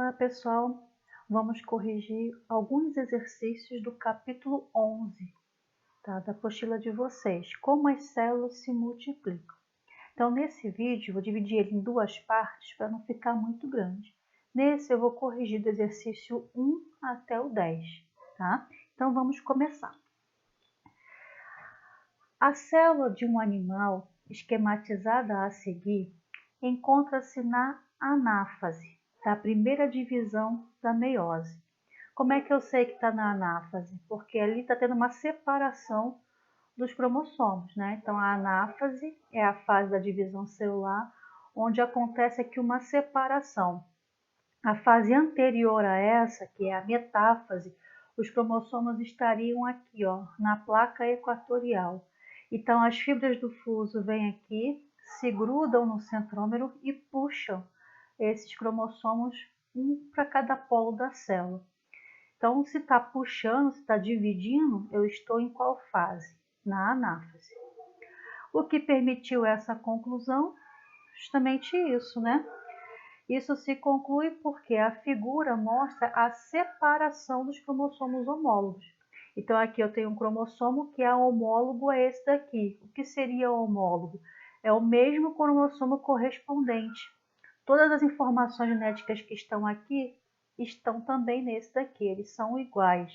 Olá, pessoal. Vamos corrigir alguns exercícios do capítulo 11, tá? Da apostila de vocês. Como as células se multiplicam. Então, nesse vídeo, vou dividir ele em duas partes para não ficar muito grande. Nesse, eu vou corrigir do exercício 1 até o 10, tá? Então, vamos começar. A célula de um animal, esquematizada a seguir, encontra-se na anáfase, da primeira divisão da meiose. Como é que eu sei que está na anáfase? Porque ali está tendo uma separação dos cromossomos, né? Então, a anáfase é a fase da divisão celular, onde acontece aqui uma separação. A fase anterior a essa, que é a metáfase, os cromossomos estariam aqui, ó, na placa equatorial. Então, as fibras do fuso vêm aqui, se grudam no centrômero e puxam esses cromossomos, um para cada polo da célula. Então, se está puxando, se está dividindo, eu estou em qual fase? Na anáfase. O que permitiu essa conclusão? Justamente isso, né? Isso se conclui porque a figura mostra a separação dos cromossomos homólogos. Então, aqui eu tenho um cromossomo que é homólogo a esse daqui. O que seria homólogo? É o mesmo cromossomo correspondente. Todas as informações genéticas que estão aqui estão também nesse daqui, eles são iguais.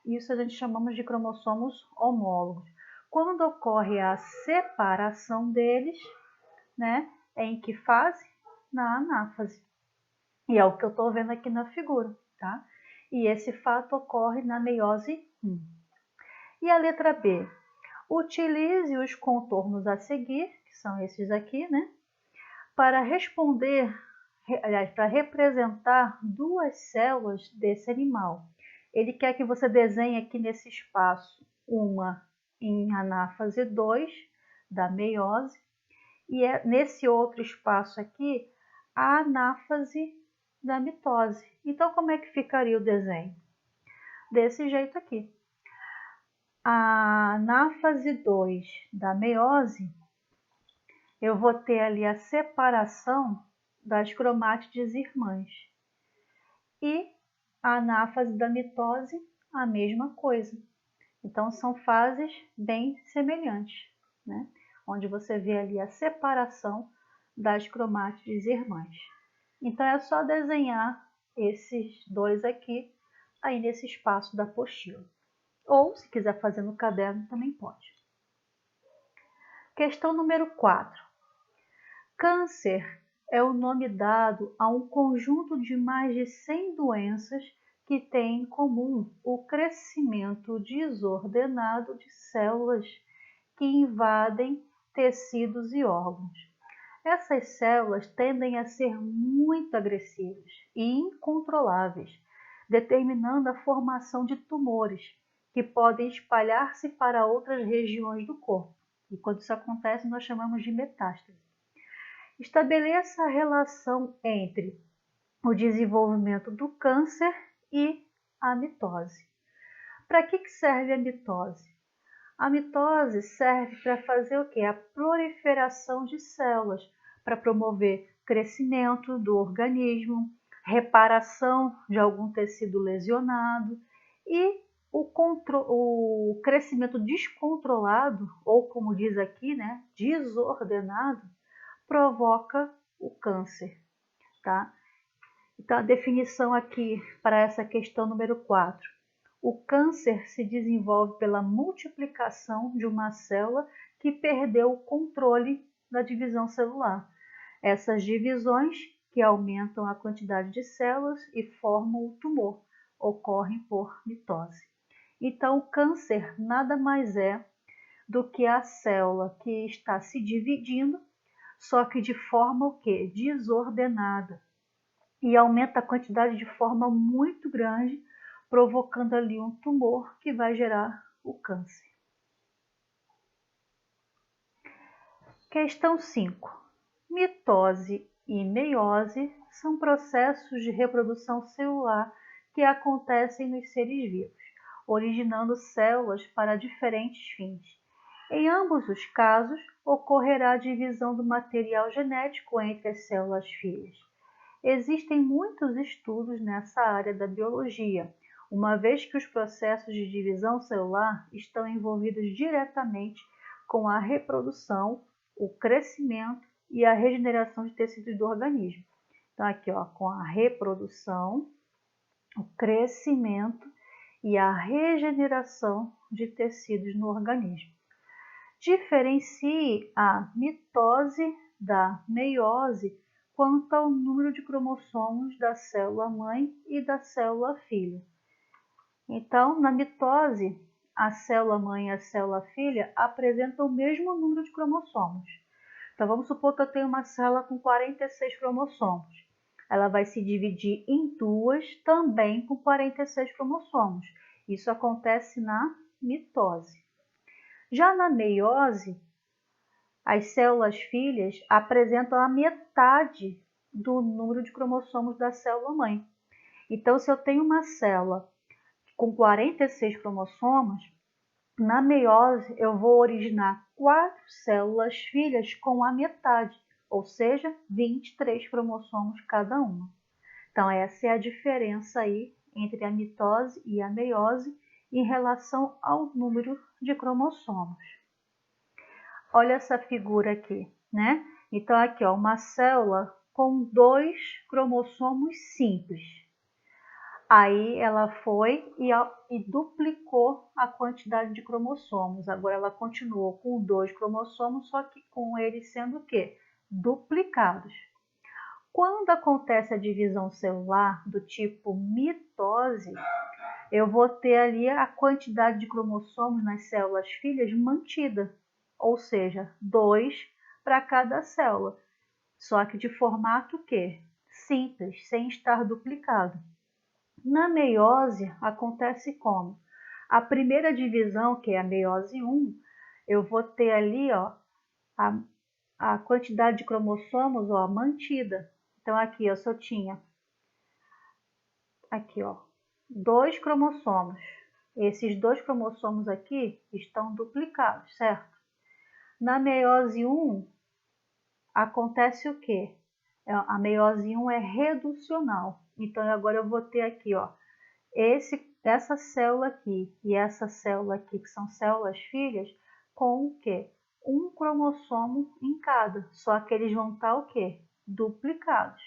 Isso a gente chamamos de cromossomos homólogos. Quando ocorre a separação deles, né, é em que fase? Na anáfase. E é o que eu estou vendo aqui na figura, tá? E esse fato ocorre na meiose 1. E a letra B? Utilize os contornos a seguir, que são esses aqui, né? Para responder, aliás, para representar duas células desse animal. Ele quer que você desenhe aqui nesse espaço uma em anáfase 2 da meiose e nesse outro espaço aqui a anáfase da mitose. Então, como é que ficaria o desenho? Desse jeito aqui. A anáfase 2 da meiose, eu vou ter ali a separação das cromátides irmãs. E a anáfase da mitose, a mesma coisa. Então, são fases bem semelhantes, né? Onde você vê ali a separação das cromátides irmãs. Então, é só desenhar esses dois aqui, aí nesse espaço da apostila. Ou, se quiser fazer no caderno, também pode. Questão número 4. Câncer é o nome dado a um conjunto de mais de 100 doenças que têm em comum o crescimento desordenado de células que invadem tecidos e órgãos. Essas células tendem a ser muito agressivas e incontroláveis, determinando a formação de tumores que podem espalhar-se para outras regiões do corpo. E quando isso acontece, nós chamamos de metástase. Estabeleça a relação entre o desenvolvimento do câncer e a mitose. Para que serve a mitose? A mitose serve para fazer o quê? A proliferação de células, para promover crescimento do organismo, reparação de algum tecido lesionado e o crescimento descontrolado, ou como diz aqui, né, desordenado, provoca o câncer, tá? Então, a definição aqui para essa questão número 4. O câncer se desenvolve pela multiplicação de uma célula que perdeu o controle da divisão celular. Essas divisões, que aumentam a quantidade de células e formam o tumor, ocorrem por mitose. Então, o câncer nada mais é do que a célula que está se dividindo, só que de forma o quê? Desordenada. E aumenta a quantidade de forma muito grande, provocando ali um tumor que vai gerar o câncer. Questão 5. Mitose e meiose são processos de reprodução celular que acontecem nos seres vivos, originando células para diferentes fins. Em ambos os casos, ocorrerá a divisão do material genético entre as células filhas. Existem muitos estudos nessa área da biologia, uma vez que os processos de divisão celular estão envolvidos diretamente com a reprodução, o crescimento e a regeneração de tecidos do organismo. Então, aqui, ó, com a reprodução, o crescimento e a regeneração de tecidos no organismo. Diferencie a mitose da meiose quanto ao número de cromossomos da célula-mãe e da célula-filha. Então, na mitose, a célula-mãe e a célula-filha apresentam o mesmo número de cromossomos. Então, vamos supor que eu tenho uma célula com 46 cromossomos. Ela vai se dividir em duas, também com 46 cromossomos. Isso acontece na mitose. Já na meiose, as células-filhas apresentam a metade do número de cromossomos da célula-mãe. Então, se eu tenho uma célula com 46 cromossomos, na meiose eu vou originar 4 células-filhas com a metade, ou seja, 23 cromossomos cada uma. Então, essa é a diferença aí entre a mitose e a meiose em relação ao número de cromossomos. Olha essa figura aqui, né? Então, aqui, ó, uma célula com 2 cromossomos simples. Aí ela foi e duplicou a quantidade de cromossomos. Agora ela continuou com 2 cromossomos, só que com eles sendo o quê? Duplicados. Quando acontece a divisão celular do tipo mitose, eu vou ter ali a quantidade de cromossomos nas células filhas mantida, ou seja, 2 para cada célula, só que de formato o quê? Simples, sem estar duplicado. Na meiose acontece como? A primeira divisão, que é a meiose 1, eu vou ter ali, ó, a quantidade de cromossomos, ó, mantida. Então aqui eu só tinha aqui, ó, 2 cromossomos. Esses 2 cromossomos aqui estão duplicados, certo? Na meiose 1 acontece o quê? A meiose 1 é reducional. Então agora eu vou ter aqui, ó, essa célula aqui e essa célula aqui, que são células filhas, com o quê? Um cromossomo em cada, só que eles vão estar o quê? Duplicados.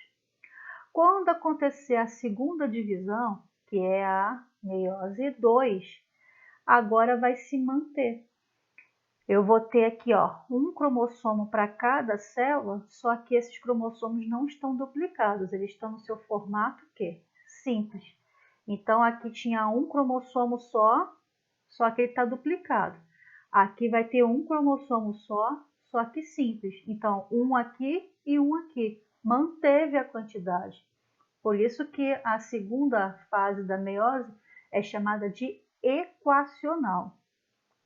Quando acontecer a segunda divisão, que é a meiose 2, agora vai se manter. Eu vou ter aqui, ó, um cromossomo para cada célula, só que esses cromossomos não estão duplicados, eles estão no seu formato quê? Simples. Então, aqui tinha um cromossomo só que ele está duplicado. Aqui vai ter um cromossomo só que simples. Então, um aqui e um aqui. Manteve a quantidade. Por isso que a segunda fase da meiose é chamada de equacional.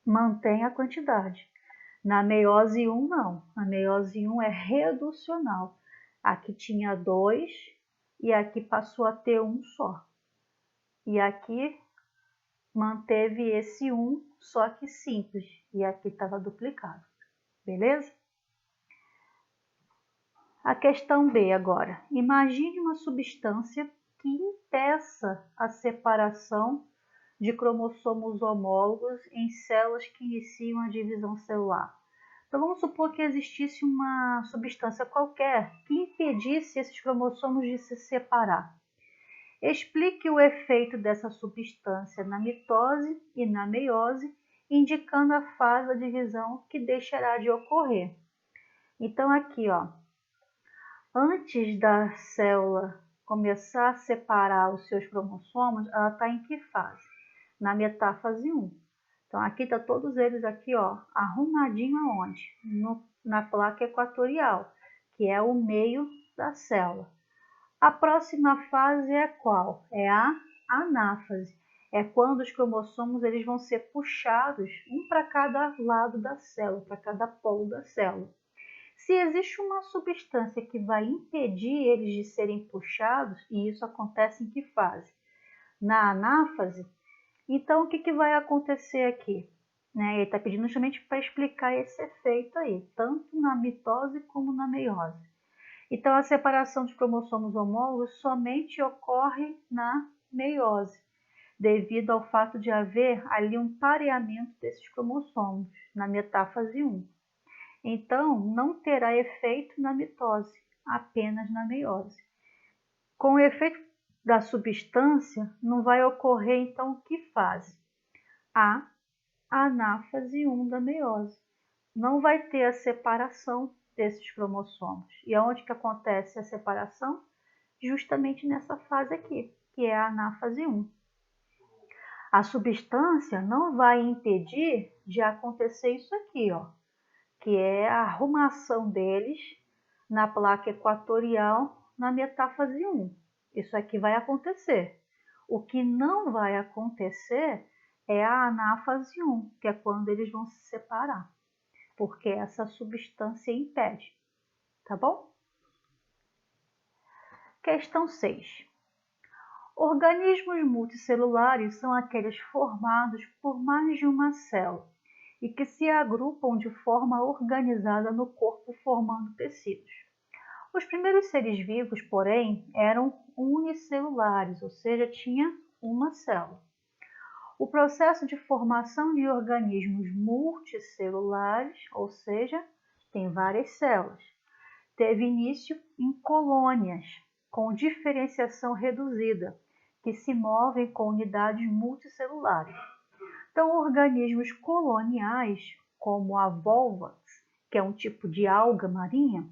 Mantém a quantidade. Na meiose 1, não. A meiose 1 é reducional. Aqui tinha 2 e aqui passou a ter um só. E aqui manteve esse 1, só que simples. E aqui estava duplicado. Beleza? A questão B agora. Imagine uma substância que impeça a separação de cromossomos homólogos em células que iniciam a divisão celular. Então, vamos supor que existisse uma substância qualquer que impedisse esses cromossomos de se separar. Explique o efeito dessa substância na mitose e na meiose, indicando a fase da divisão que deixará de ocorrer. Então, aqui, ó, antes da célula começar a separar os seus cromossomos, ela está em que fase? Na metáfase 1. Então, aqui está todos eles aqui, ó, arrumadinho aonde? Na placa equatorial, que é o meio da célula. A próxima fase é qual? É a anáfase. É quando os cromossomos eles vão ser puxados, um para cada lado da célula, para cada polo da célula. Se existe uma substância que vai impedir eles de serem puxados, e isso acontece em que fase? Na anáfase. Então, o que vai acontecer aqui? Ele está pedindo justamente para explicar esse efeito aí, tanto na mitose como na meiose. Então, a separação de cromossomos homólogos somente ocorre na meiose, devido ao fato de haver ali um pareamento desses cromossomos, na metáfase 1. Então, não terá efeito na mitose, apenas na meiose. Com o efeito da substância, não vai ocorrer, então, que fase? A anáfase 1 da meiose. Não vai ter a separação desses cromossomos. E aonde que acontece a separação? Justamente nessa fase aqui, que é a anáfase 1. A substância não vai impedir de acontecer isso aqui, ó, que é a arrumação deles na placa equatorial na metáfase 1. Isso aqui vai acontecer. O que não vai acontecer é a anáfase 1, que é quando eles vão se separar, porque essa substância impede, tá bom? Questão 6. Organismos multicelulares são aqueles formados por mais de uma célula e que se agrupam de forma organizada no corpo formando tecidos. Os primeiros seres vivos, porém, eram unicelulares, ou seja, tinha uma célula. O processo de formação de organismos multicelulares, ou seja, tem várias células, teve início em colônias, com diferenciação reduzida, que se movem com unidades multicelulares. Então, organismos coloniais, como a Volvax, que é um tipo de alga marinha,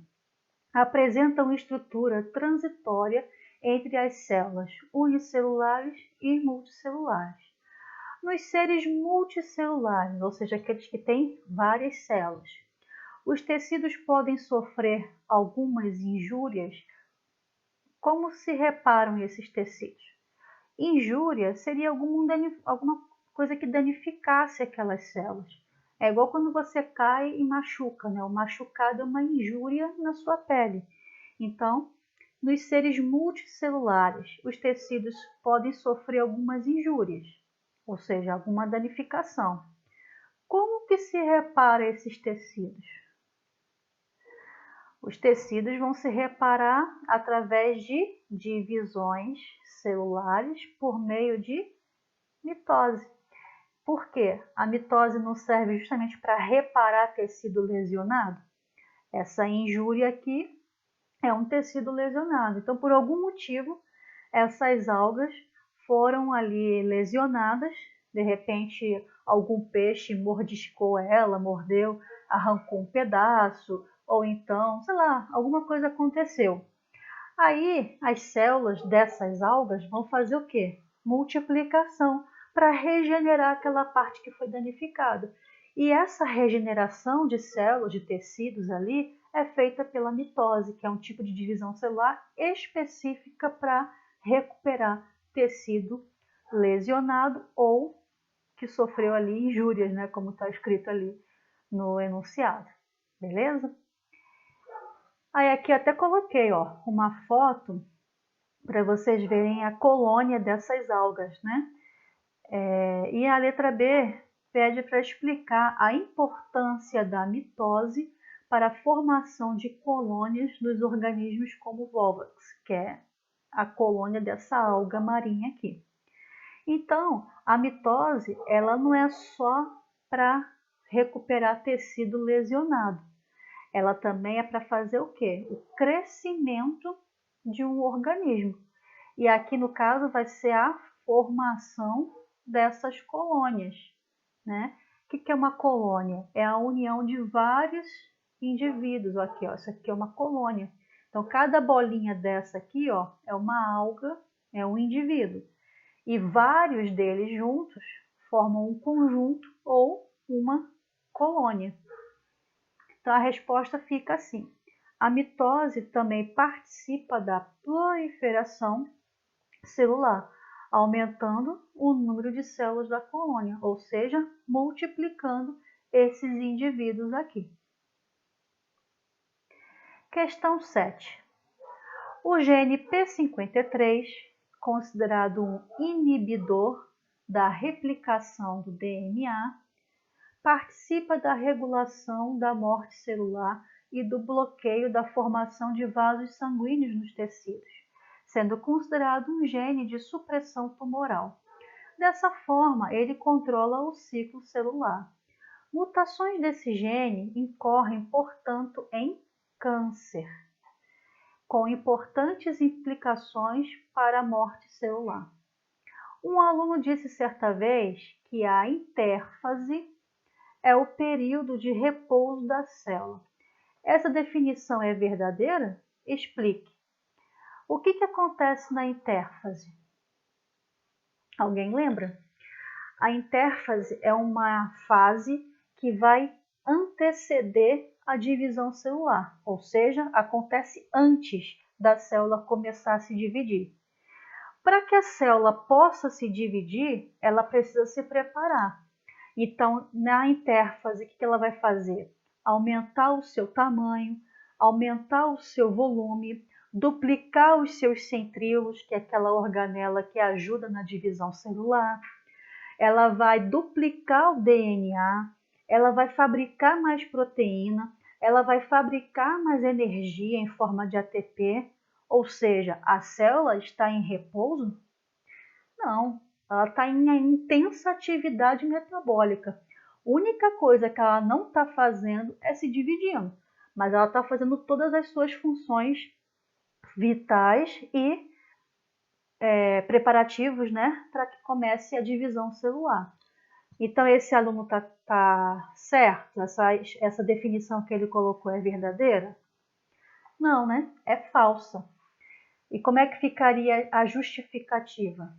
apresentam estrutura transitória entre as células unicelulares e multicelulares. Nos seres multicelulares, ou seja, aqueles que têm várias células, os tecidos podem sofrer algumas injúrias. Como se reparam esses tecidos? Injúria seria alguma coisa que danificasse aquelas células. É igual quando você cai e machuca, né? O machucado é uma injúria na sua pele. Então, nos seres multicelulares, os tecidos podem sofrer algumas injúrias, ou seja, alguma danificação. Como que se repara esses tecidos? Os tecidos vão se reparar através de divisões celulares por meio de mitose. Por quê? A mitose não serve justamente para reparar tecido lesionado? Essa injúria aqui é um tecido lesionado. Então, por algum motivo, essas algas foram ali lesionadas. De repente, algum peixe mordiscou ela, mordeu, arrancou um pedaço, ou então, sei lá, alguma coisa aconteceu. Aí, as células dessas algas vão fazer o quê? Multiplicação para regenerar aquela parte que foi danificada. E essa regeneração de células, de tecidos ali, é feita pela mitose, que é um tipo de divisão celular específica para recuperar tecido lesionado ou que sofreu ali injúrias, né, como está escrito ali no enunciado. Beleza? Aí aqui até coloquei, ó, uma foto para vocês verem a colônia dessas algas, né? E a letra B pede para explicar a importância da mitose para a formação de colônias nos organismos como Volvax, que é a colônia dessa alga marinha aqui. Então, a mitose, ela não é só para recuperar tecido lesionado. Ela também é para fazer o quê? O crescimento de um organismo. E aqui, no caso, vai ser a formação dessas colônias, né? O que é uma colônia? É a união de vários indivíduos. Aqui, ó, isso aqui é uma colônia. Então, cada bolinha dessa aqui, ó, é uma alga, é um indivíduo. E vários deles juntos formam um conjunto ou uma colônia. Então, a resposta fica assim. A mitose também participa da proliferação celular, aumentando o número de células da colônia, ou seja, multiplicando esses indivíduos aqui. Questão 7. O gene P53, considerado um inibidor da replicação do DNA, participa da regulação da morte celular e do bloqueio da formação de vasos sanguíneos nos tecidos, sendo considerado um gene de supressão tumoral. Dessa forma, ele controla o ciclo celular. Mutações desse gene incorrem, portanto, em câncer, com importantes implicações para a morte celular. Um aluno disse certa vez que a intérfase é o período de repouso da célula. Essa definição é verdadeira? Explique. O que acontece na intérfase? Alguém lembra? A intérfase é uma fase que vai anteceder a divisão celular, ou seja, acontece antes da célula começar a se dividir. Para que a célula possa se dividir, ela precisa se preparar. Então, na intérfase, o que ela vai fazer? Aumentar o seu tamanho, aumentar o seu volume, duplicar os seus centríolos, que é aquela organela que ajuda na divisão celular. Ela vai duplicar o DNA, ela vai fabricar mais proteína, ela vai fabricar mais energia em forma de ATP, ou seja, a célula está em repouso? Não, ela está em intensa atividade metabólica. A única coisa que ela não está fazendo é se dividindo, mas ela está fazendo todas as suas funções vitais e preparativos, né, para que comece a divisão celular. Então, esse aluno tá certo? Essa definição que ele colocou é verdadeira? Não, né? É falsa. E como é que ficaria a justificativa?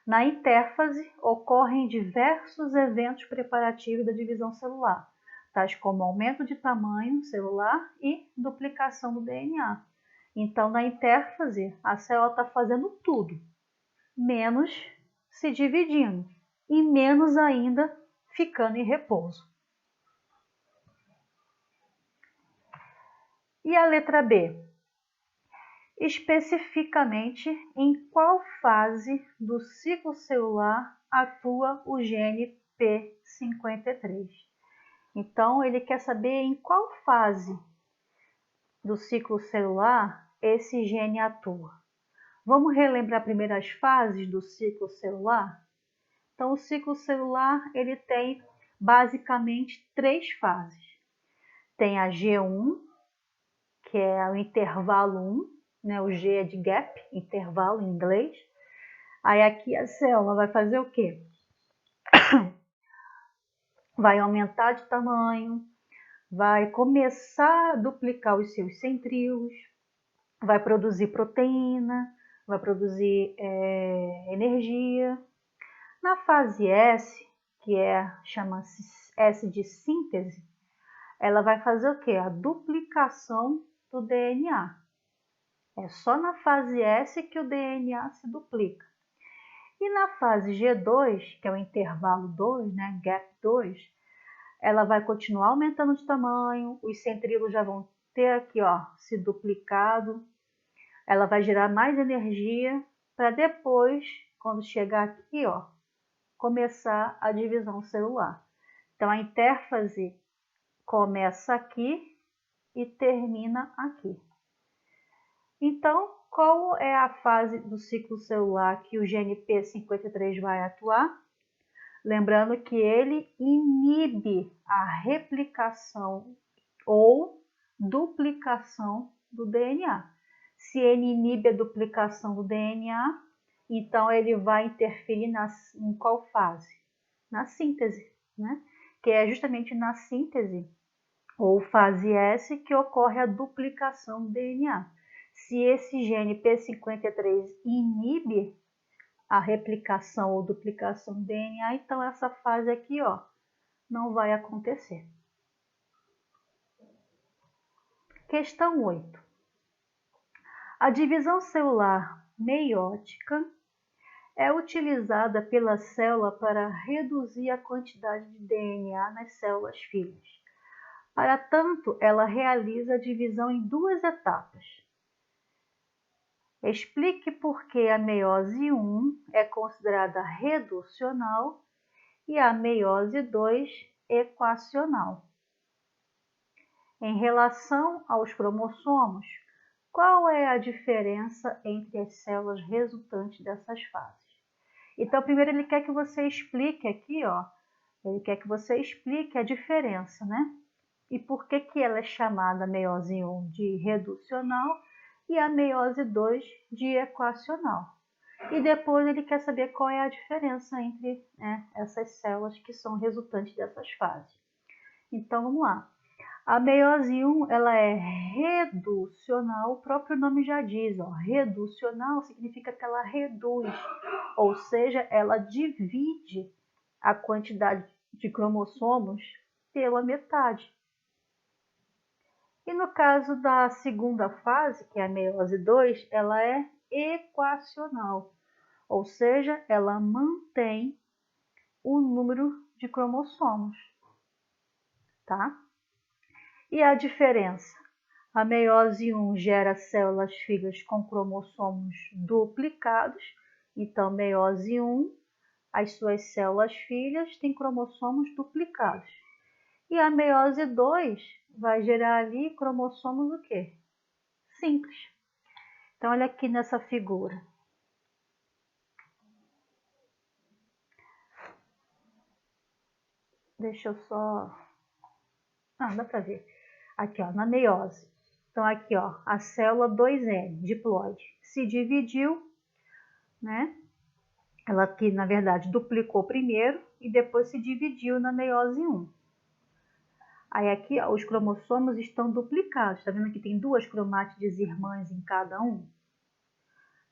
Na intérfase, ocorrem diversos eventos preparativos da divisão celular, tais como aumento de tamanho celular e duplicação do DNA. Então, na intérfase, a célula está fazendo tudo, menos se dividindo e menos ainda ficando em repouso. E a letra B? Especificamente, em qual fase do ciclo celular atua o gene P53? Então, ele quer saber em qual fase do ciclo celular esse gene atua. Vamos relembrar primeiro as fases do ciclo celular? Então, o ciclo celular ele tem basicamente 3 fases. Tem a G1, que é o intervalo 1, né? O G é de gap, intervalo em inglês. Aí aqui a célula vai fazer o quê? Vai aumentar de tamanho, vai começar a duplicar os seus centríolos, vai produzir proteína, vai produzir energia. Na fase S, que chama-se S de síntese, ela vai fazer o quê? A duplicação do DNA. É só na fase S que o DNA se duplica. E na fase G2, que é o intervalo 2, né, gap 2, ela vai continuar aumentando de tamanho, os centríolos já vão ter aqui, ó, se duplicado. Ela vai gerar mais energia para depois, quando chegar aqui, ó, começar a divisão celular. Então, a intérfase começa aqui e termina aqui. Então, qual é a fase do ciclo celular que o gene P53 vai atuar? Lembrando que ele inibe a replicação ou duplicação do DNA. Se ele inibe a duplicação do DNA, então ele vai interferir em qual fase? Na síntese, né? Que é justamente na síntese, ou fase S, que ocorre a duplicação do DNA. Se esse gene P53 inibe a replicação ou duplicação do DNA, então essa fase aqui, ó, não vai acontecer. Questão 8. A divisão celular meiótica é utilizada pela célula para reduzir a quantidade de DNA nas células filhas. Para tanto, ela realiza a divisão em 2 etapas. Explique por que a meiose 1 é considerada reducional e a meiose 2 equacional. Em relação aos cromossomos, qual é a diferença entre as células resultantes dessas fases? Então, primeiro ele quer que você explique aqui, ó, ele quer que você explique a diferença, né? E por que que ela é chamada meiose 1 de reducional e a meiose 2 de equacional. E depois ele quer saber qual é a diferença entre essas células que são resultantes dessas fases. Então, vamos lá. A meiose 1 ela é reducional, o próprio nome já diz, ó, reducional significa que ela reduz, ou seja, ela divide a quantidade de cromossomos pela metade. E no caso da segunda fase, que é a meiose 2, ela é equacional, ou seja, ela mantém o número de cromossomos, tá? E a diferença? A meiose 1 gera células filhas com cromossomos duplicados, então meiose 1, as suas células filhas têm cromossomos duplicados. E a meiose 2 vai gerar ali cromossomos o quê? Simples. Então, olha aqui nessa figura. Deixa eu só... dá para ver. Aqui, ó, na meiose. Então, aqui, ó, a célula 2N, diploide, se dividiu, né? Ela aqui, na verdade, duplicou primeiro e depois se dividiu na meiose 1. Aí aqui, ó, os cromossomos estão duplicados. Tá vendo que tem duas cromátides irmãs em cada um?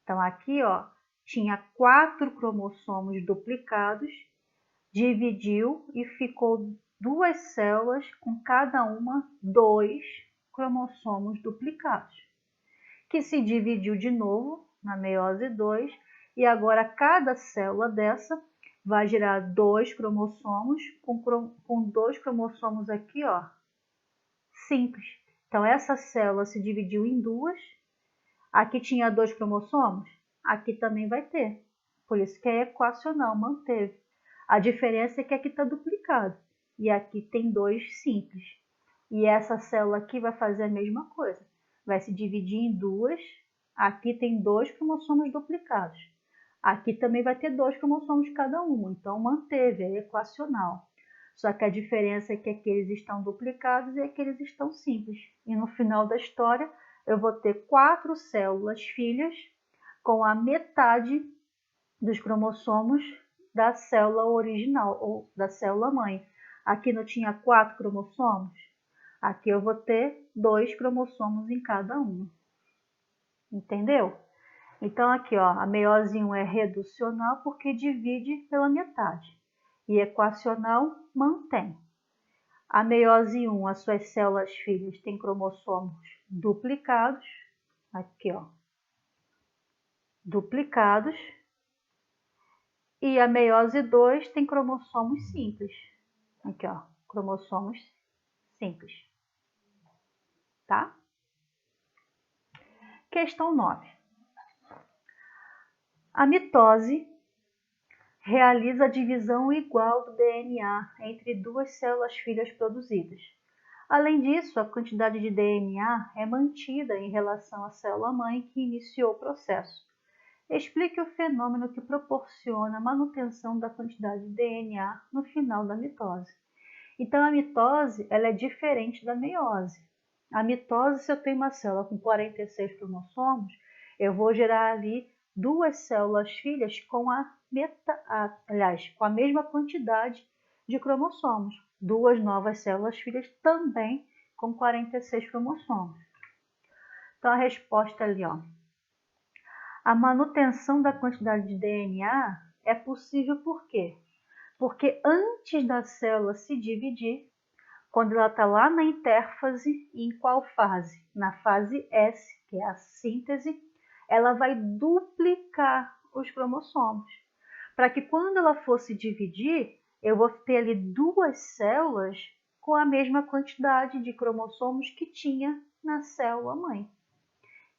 Então, aqui, ó, tinha 4 cromossomos duplicados, dividiu e ficou duas células com cada uma 2 cromossomos duplicados, que se dividiu de novo na meiose 2 e agora cada célula dessa vai gerar 2 cromossomos com 2 cromossomos aqui, ó, simples. Então essa célula se dividiu em duas, aqui tinha 2 cromossomos, aqui também vai ter, por isso que é equacional, manteve. A diferença é que aqui está duplicado e aqui tem 2 simples. E essa célula aqui vai fazer a mesma coisa. Vai se dividir em duas. Aqui tem 2 cromossomos duplicados. Aqui também vai ter 2 cromossomos cada um. Então, manteve, é equacional. Só que a diferença é que aqueles estão duplicados e aqueles estão simples. E no final da história, eu vou ter 4 células filhas com a metade dos cromossomos da célula original, ou da célula mãe. Aqui não tinha 4 cromossomos? Aqui eu vou ter 2 cromossomos em cada uma. Entendeu? Então aqui, ó, a meiose 1 é reducional porque divide pela metade. E equacional mantém. A meiose 1, as suas células filhas têm cromossomos duplicados. Aqui, ó. Duplicados. E a meiose 2 tem cromossomos simples. Aqui, ó, cromossomos simples. Tá? Questão 9. A mitose realiza a divisão igual do DNA entre duas células filhas produzidas. Além disso, a quantidade de DNA é mantida em relação à célula-mãe que iniciou o processo. Explique o fenômeno que proporciona a manutenção da quantidade de DNA no final da mitose. Então, a mitose ela é diferente da meiose. A mitose, se eu tenho uma célula com 46 cromossomos, eu vou gerar ali duas células filhas com com a mesma quantidade de cromossomos. Duas novas células filhas também com 46 cromossomos. Então, a resposta ali, ó. A manutenção da quantidade de DNA é possível por quê? Porque antes da célula se dividir, quando ela está lá na intérfase, em qual fase? Na fase S, que é a síntese, ela vai duplicar os cromossomos. Para que quando ela for se dividir, eu vou ter ali duas células com a mesma quantidade de cromossomos que tinha na célula mãe.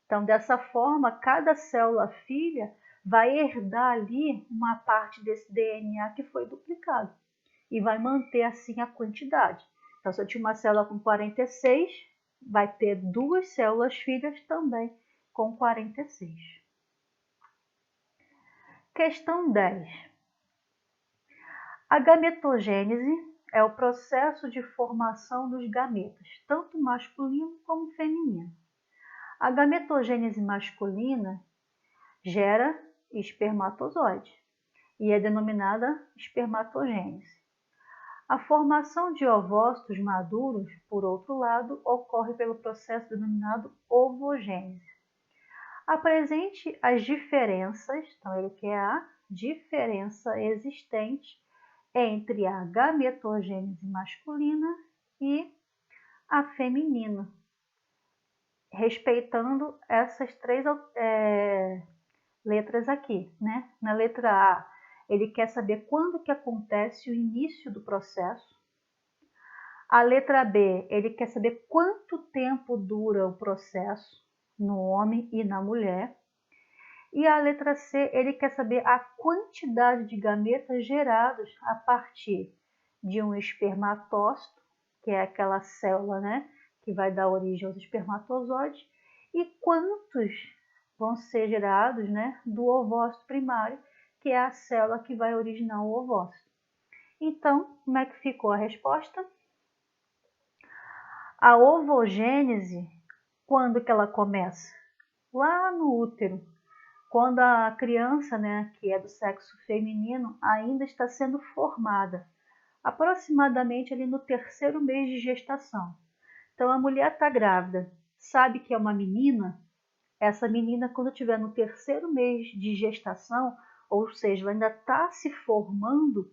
Então, dessa forma, cada célula filha vai herdar ali uma parte desse DNA que foi duplicado e vai manter assim a quantidade. Então, se eu tinha uma célula com 46, vai ter 2 células filhas também com 46. Questão 10. A gametogênese é o processo de formação dos gametas, tanto masculino como feminino. A gametogênese masculina gera espermatozoide e é denominada espermatogênese. A formação de ovócitos maduros, por outro lado, ocorre pelo processo denominado ovogênese. Apresente as diferenças, então ele quer a diferença existente entre a gametogênese masculina e a feminina, respeitando essas 3 letras aqui, né? Na letra A, ele quer saber quando que acontece o início do processo. A letra B, ele quer saber quanto tempo dura o processo no homem e na mulher. E a letra C, ele quer saber a quantidade de gametas gerados a partir de um espermatócito, que é aquela célula, né, que vai dar origem aos espermatozoides, e quantos vão ser gerados, né, do ovócito primário, que é a célula que vai originar o ovócito. Então, como é que ficou a resposta? A ovogênese, quando que ela começa? Lá no útero, quando a criança, né, que é do sexo feminino, ainda está sendo formada, aproximadamente ali no 3º mês de gestação. Então, a mulher está grávida, sabe que é uma menina, essa menina, quando estiver no 3º mês de gestação, ou seja, ela ainda está se formando,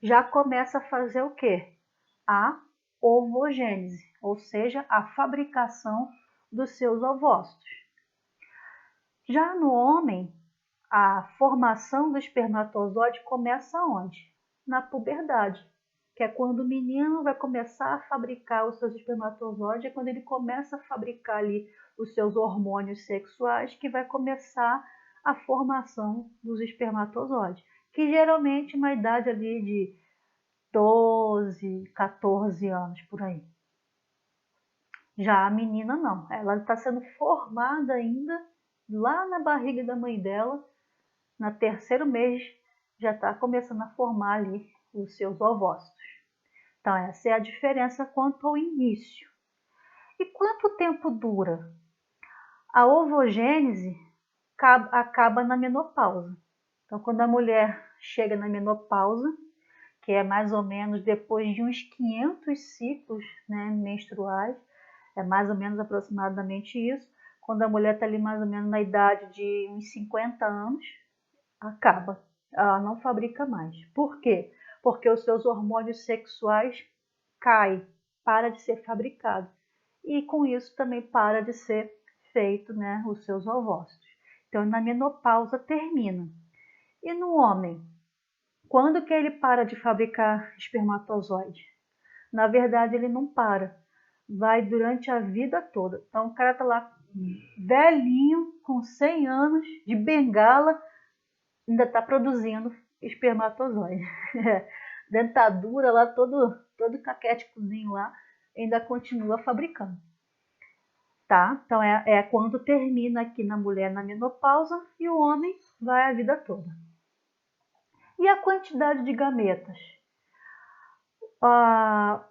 já começa a fazer o quê? A ovogênese, ou seja, a fabricação dos seus ovócitos. Já no homem, a formação do espermatozoide começa onde? Na puberdade, que é quando o menino vai começar a fabricar os seus espermatozoides, é quando ele começa a fabricar ali os seus hormônios sexuais, que vai começar a formação dos espermatozoides, que geralmente uma idade ali de 12, 14 anos por aí. Já a menina não, ela está sendo formada ainda lá na barriga da mãe dela, no 3º mês já está começando a formar ali os seus ovócitos. Então essa é a diferença quanto ao início. E quanto tempo dura? A ovogênese acaba na menopausa. Então quando a mulher chega na menopausa, que é mais ou menos depois de uns 500 ciclos, né, menstruais, é mais ou menos aproximadamente isso, quando a mulher está ali mais ou menos na idade de uns 50 anos, acaba, ela não fabrica mais. Por quê? Porque os seus hormônios sexuais caem, para de ser fabricado. E com isso também para de ser feito, né, os seus ovócitos. Então, na menopausa termina. E no homem? Quando que ele para de fabricar espermatozoide? Na verdade, ele não para. Vai durante a vida toda. Então, o cara está lá velhinho, com 100 anos, de bengala, ainda está produzindo espermatozoide. Dentadura lá, todo caquéticozinho lá, ainda continua fabricando. Tá? Então, é quando termina aqui na mulher na menopausa e o homem vai a vida toda. E a quantidade de gametas?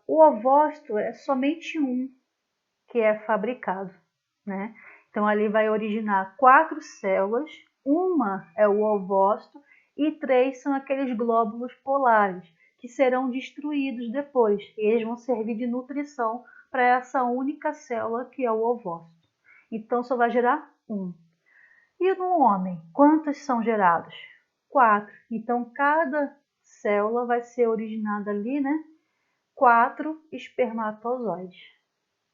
O ovócito é somente um que é fabricado, né? Então, ali vai originar 4 células, uma é o ovócito e 3 são aqueles glóbulos polares, que serão destruídos depois. E eles vão servir de nutrição para essa única célula que é o ovócito. Então, só vai gerar um. E no homem, quantos são gerados? 4. Então, cada célula vai ser originada ali, né? 4 espermatozoides.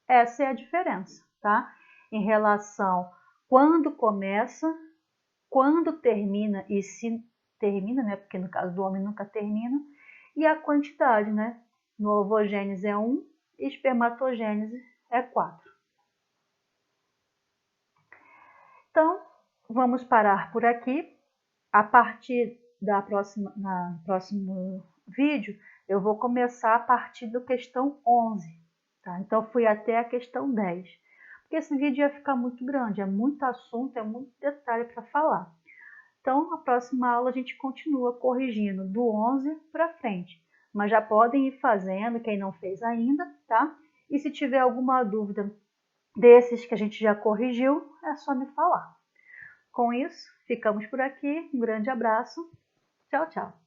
Essa é a diferença, tá? Em relação quando começa, quando termina e se termina, né? Porque no caso do homem nunca termina, e a quantidade, né? No ovogênese é 1, espermatogênese é 4. Então, vamos parar por aqui. A partir no próximo vídeo, Eu vou começar a partir da questão 11, tá? Então, fui até a questão 10. Porque esse vídeo ia ficar muito grande, é muito assunto, é muito detalhe para falar. Então, na próxima aula a gente continua corrigindo do 11 para frente. Mas já podem ir fazendo, quem não fez ainda, tá? E se tiver alguma dúvida desses que a gente já corrigiu, é só me falar. Com isso, ficamos por aqui. Um grande abraço. Tchau, tchau.